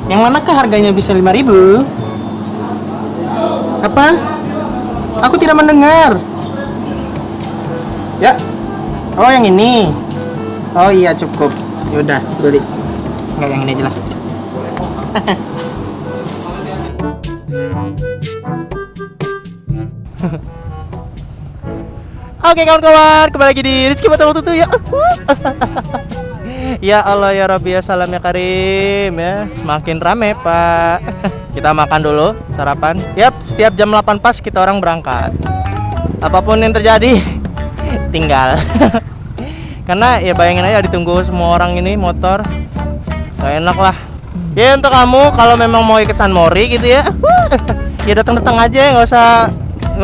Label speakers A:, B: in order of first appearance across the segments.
A: Yang manakah harganya bisa 5.000? Apa? Aku tidak mendengar. Ya. Oh, yang ini. Oh iya, cukup. Yaudah, beli. Enggak, yang ini aja lah. Oke kawan-kawan, kembali lagi di Rizky Mata Waktu tuh ya. Ya Allah ya Rabbi ya salam ya Karim ya. Semakin rame Pak. Kita makan dulu sarapan. Yap, setiap jam 8 pas kita orang berangkat. Apapun yang terjadi tinggal. Karena ya bayangin aja ditunggu semua orang ini motor. Gak enak lah. Ya untuk kamu kalau memang mau ikut San Mori gitu ya. Ya datang-datang aja, nggak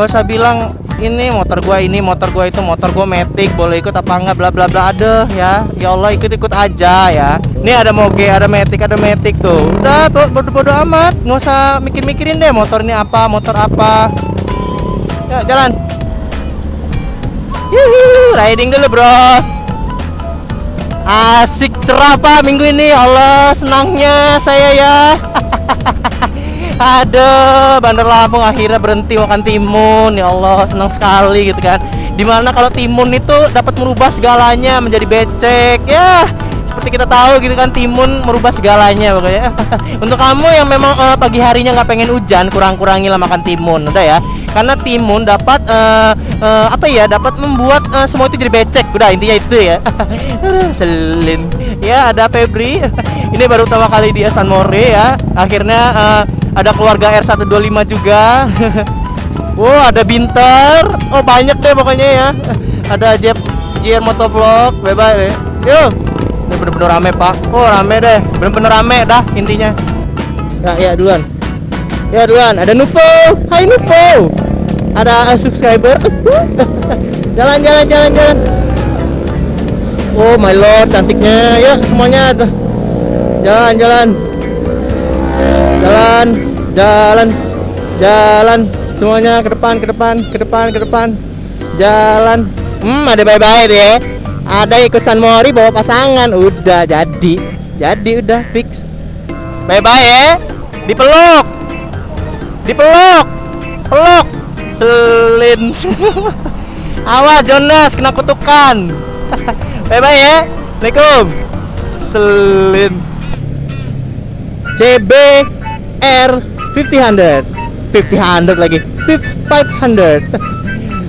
A: usah bilang ini motor gua itu, motor gua Matic, boleh ikut apa enggak bla bla bla. Ada ya Allah, ikut aja ya. Nih ada Moge, ada Matic tuh. Udah bodo amat, nggak usah mikirin deh motor ini apa, motor apa. Ya jalan. Yuhu, riding dulu bro. Asik cerah Pak minggu ini. Allah senangnya saya ya. Aduh, Bandar Lampung akhirnya berhenti makan timun. Ya Allah, senang sekali gitu kan. Dimana kalau timun itu dapat merubah segalanya menjadi becek. Ya, seperti kita tahu gitu kan, timun merubah segalanya pokoknya. Untuk kamu yang memang pagi harinya nggak pengen hujan, kurang-kurangilah makan timun, udah ya. Karena timun dapat dapat membuat semua itu jadi becek. Udah intinya itu ya. Selin. Ya, ada Febri. Ini baru pertama kali di San Mori ya. Akhirnya ada keluarga R125 juga. Wow, ada Binter. Oh, banyak deh pokoknya ya. Ada JR Motovlog, bebas deh. Yuk. Ini bener-bener rame, Pak. Oh, rame deh. Bener-bener rame dah intinya. Ya, duluan. Ya, duluan. Ada Nupo. Hai Nupo. Ada subscriber. Jalan. Oh, my lord, cantiknya. Ya, semuanya ada. Jalan. Semuanya ke depan. Jalan. Ada bye-bye deh. Ada ikut San Mori bawa pasangan. Udah jadi udah fix. Bye-bye ya. Dipeluk. Selin. Awas Jonas kena kutukan. Bye-bye ya. Assalamualaikum. Selin. CBR 50 lagi 500.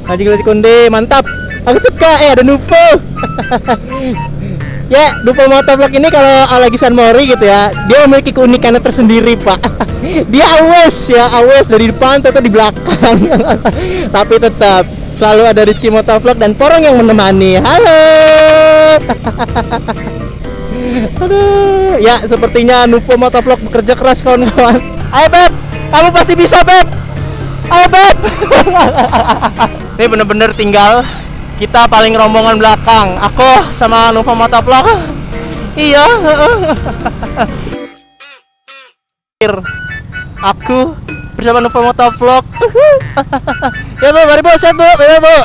A: Lagi konde mantap. Aku suka ada Nuvo. Ya, Nuvo Motovlog ini kalau lagi San Mori gitu ya, dia memiliki keunikannya tersendiri Pak. Dia awes dari depan atau di belakang. Tapi tetap selalu ada Rizky Motovlog dan Porong yang menemani. Halo. Aduh, ya sepertinya Nuvo Motovlog bekerja keras kawan-kawan. Ayo Beb, kamu pasti bisa Beb. Ayo Beb. Ini bener-bener tinggal kita paling rombongan belakang. Aku sama Nuvo Motovlog. Iya. Aku bersama Nuvo Motovlog. Ya Bu, mari Bu, set Bu, Bu.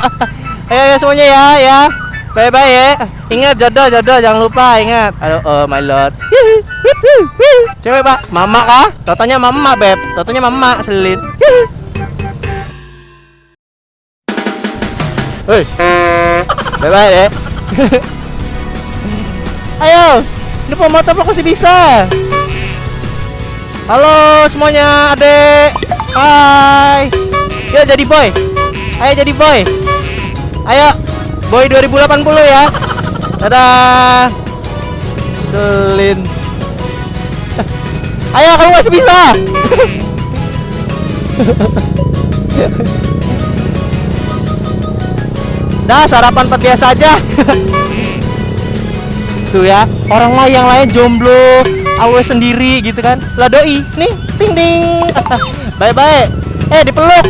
A: Ayo semuanya ya. Bye-bye ya. Ingat jodoh jangan lupa, ingat. Aduh, oh my lord. Cewek Pak, mama kah? Totonya mama Beb. Totonya mama selin. Hei. Bye-bye ya. Ayo, ini pemotor masih bisa. Halo semuanya, adek. Hai. Yuk jadi boy. Ayo jadi boy. Ayo. Boy 2080 ya. Dadah. Selin. Ayo kamu masih bisa. Dah sarapan biasa aja. Tuh ya, orang lain yang lain jomblo, awes sendiri gitu kan. Lah doi, nih, ting ding. Bye. Dipeluk.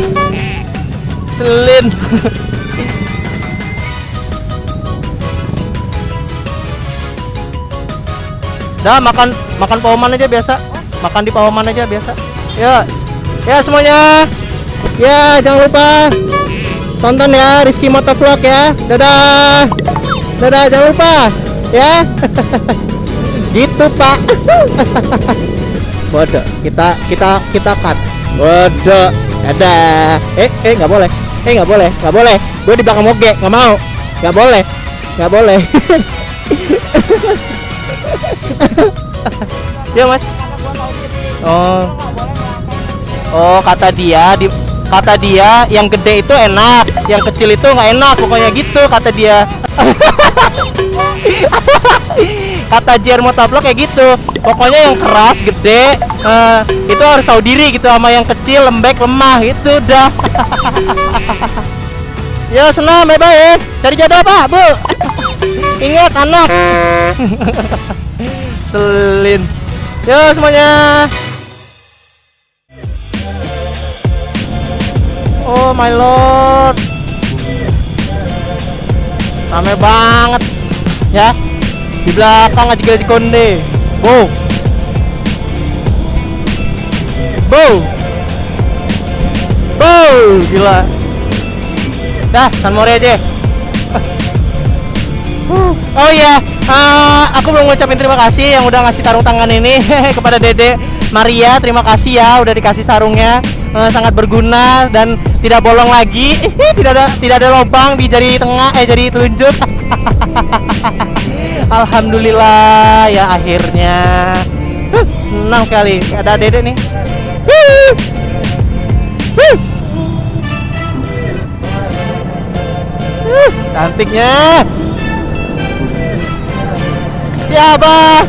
A: Selin. Dah makan Pawaman aja biasa. Makan di Pawaman aja biasa. Ya semuanya. Ya jangan lupa tonton ya Rizky Motovlog ya. Dadah jangan lupa ya. Gitu Pak. Bodoh. Kita cut. Bodoh. Ada. Nggak boleh. Nggak boleh. Gue di belakang moge, nggak mau. Nggak boleh. Ya Mas. Oh, kata dia yang gede itu enak, yang kecil itu nggak enak, pokoknya gitu kata dia. Kata JR Motovlog kayak gitu, pokoknya yang keras gede itu harus tahu diri gitu, sama yang kecil lembek lemah gitu dah. Ya senang, bye-bye. Cari jodoh Pak, Bu. Ingat anak. Selin. Yo semuanya. Oh my lord, rame banget ya. Di belakang aja gaji konde. Gila. Dah, San Mori aja. Oh iya, aku belum ngucapin terima kasih yang udah ngasih sarung tangan ini kepada Dede Maria. Terima kasih ya udah dikasih sarungnya, sangat berguna dan tidak bolong lagi. tidak ada lubang di jari tengah, jari telunjuk. Alhamdulillah ya akhirnya. Senang sekali ada Dede nih. Cantiknya. Si Abah.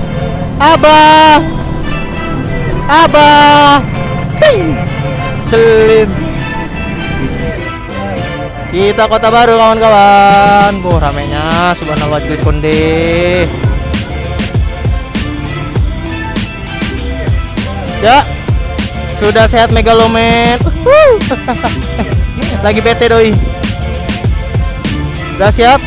A: Selin. Kita kota baru kawan-kawan. Ramenya subhanallah juga konde. Ya. Sudah sehat Megaloman. Lagi bete doi. Udah siap?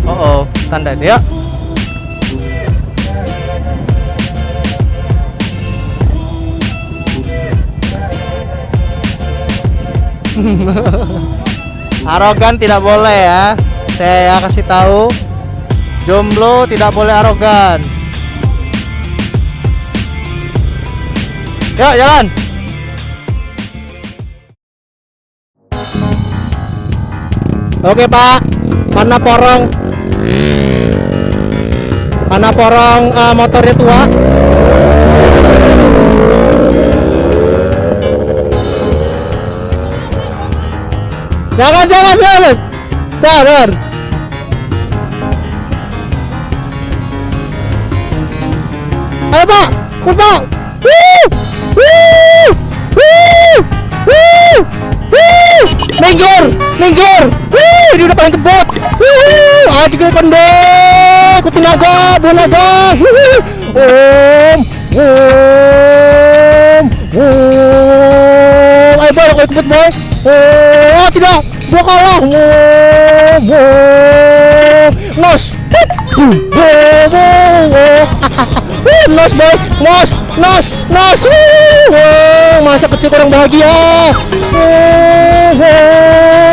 A: Oh, tanda dia. Arogan tidak boleh ya. Saya kasih tahu. Jomblo tidak boleh arogan. Yuk jalan. Oke Pak, mana porong motornya tua. Jangan. Sabar. Ayo Pak, Pak. Minggir. Dia udah paling kebot. Aji gue konde. Ikutin naga, buah naga. Ayo boy, aku ikut boy. Tidak, gua kalah. Nos. Nos boy, nos. Masa kecil kurang bahagia.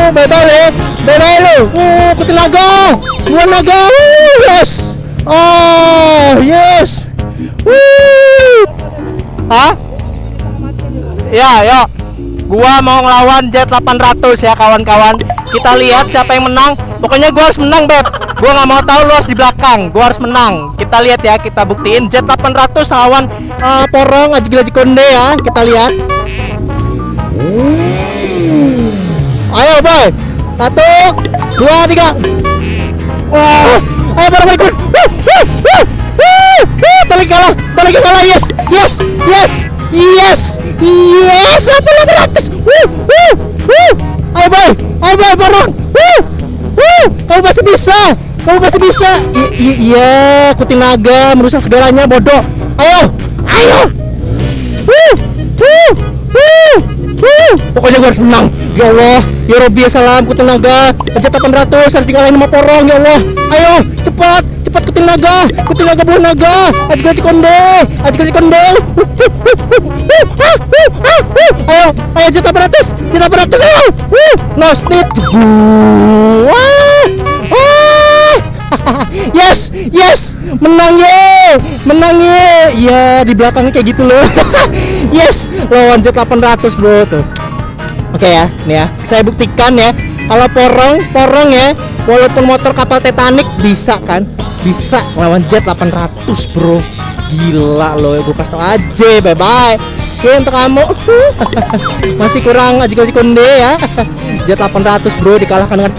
A: Bye-bye lo. Ikutin naga. Buah naga. Yes. Yes. Hah? Ya. Gua mau ngelawan Jet 800 ya kawan-kawan. Kita lihat siapa yang menang. Pokoknya gua harus menang, Beb. Gua nggak mau tahu lu harus di belakang. Gua harus menang. Kita lihat ya, kita buktiin Jet 800 lawan Porong Aji Konde ya. Kita lihat. Ayo, boy. 1, 2, 3. Wah, ayo Porong ikut. Tali kalah. Yes. 800. Ayo boy, Porong. Kamu pasti bisa. Iya, ikutin naga merusak segalanya, bodoh. Ayo. Pokoknya gue harus menang. Ya Allah, ya Robbi ya salam, ikutin naga. Jet 800 harus dikalahin sama Porong, ya Allah. Ayo, cepat ikutin naga buah naga. Aji konde. Ayo Jet 800. Ayo. no speed. Wah, wah. Yes, yes, menang ye, menang ye. Ya di belakangnya kayak gitu loh. Yes, lawan jet 800 bro tuh. Oke ya, nih ya, saya buktikan ya. Kalau porong ya, walaupun motor kapal Titanic bisa kan, bisa lawan jet 800 bro. Gila loh, gue kasih tau aja, bye bye. Oke untuk kamu masih kurang aji konde ya. Jet 800 bro dikalahkan dengan